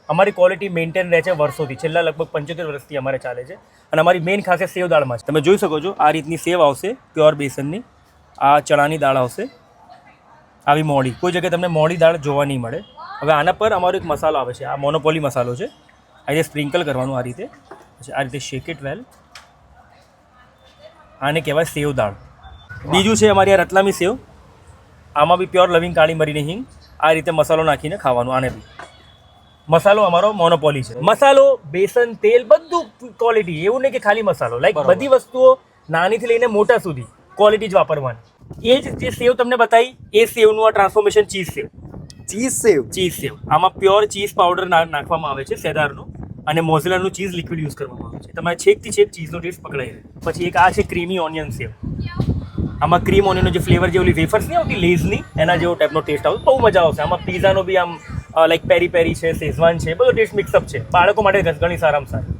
અમારી quality maintain રહે છે વર્ષોથી, છેલ્લા લગભગ 75 વર્ષથી અમારે ચાલે છે. અને અમારી મેઇન ખાસિયત સેવ દાળમાં છે. તમે જોઈ શકો છો આ રીતની સેવ આવશે પ્યોર બેસનની, આ ચણાની દાળ આવશે આવી મોડી, કોઈ જગ્યાએ તમને મોડી દાળ જોવા નહીં મળે. હવે આના પર અમારો એક મસાલો આવે છે, આ મોનોપોલી મસાલો છે. આ રીતે સ્પ્રિંકલ કરવાનું આ રીતે, પછી આ રીતે શેક ઇટ વેલ. આને કહેવાય સેવ દાળ. બીજું છે અમારી આ રતલામી સેવ, આમાં બી પ્યોર લવિંગ કાળી મરીની હિંગ, આ રીતે મસાલો નાખીને ખાવાનું. આને બી મસાલો અમારો મોનોપોલી છે. મસાલો, બેસન, તેલ બધું ક્વોલિટી, એવું નહીં કે ખાલી મસાલો, લાઈક બધી વસ્તુઓ નાનીથી લઈને મોટા સુધી ક્વોલિટી જ વાપરવાની. એ જ જે સેવ તમને બતાવી એ સેવનું આ ટ્રાન્સફોર્મેશન ચીઝ સેવ. ચીઝ સેવ આમાં પ્યોર ચીઝ પાવડર નાખવામાં આવે છે સેદારનું, અને મોઝેલાનું ચીઝ લિક્વિડ યુઝ કરવામાં આવે છે. તમારે છેકથી છેક ચીઝનો ટેસ્ટ પકડાઈ રહે. પછી એક આ છે ક્રીમી ઓનિયન સેવ. આમાં ક્રીમ ઓનિયનનો જે ફ્લેવર જે ઓલી વેફર્સ નહીં આવતી લેઝની, એના જેવો ટાઈપનો ટેસ્ટ આવશે, બહુ મજા આવશે. આમાં પીઝાનો બી આમ લાઈક પેરી પેરી છે, શેઝવાન છે, બધો ટેસ્ટ મિક્સઅપ છે. બાળકો માટે ઘણી સારામાં સારી.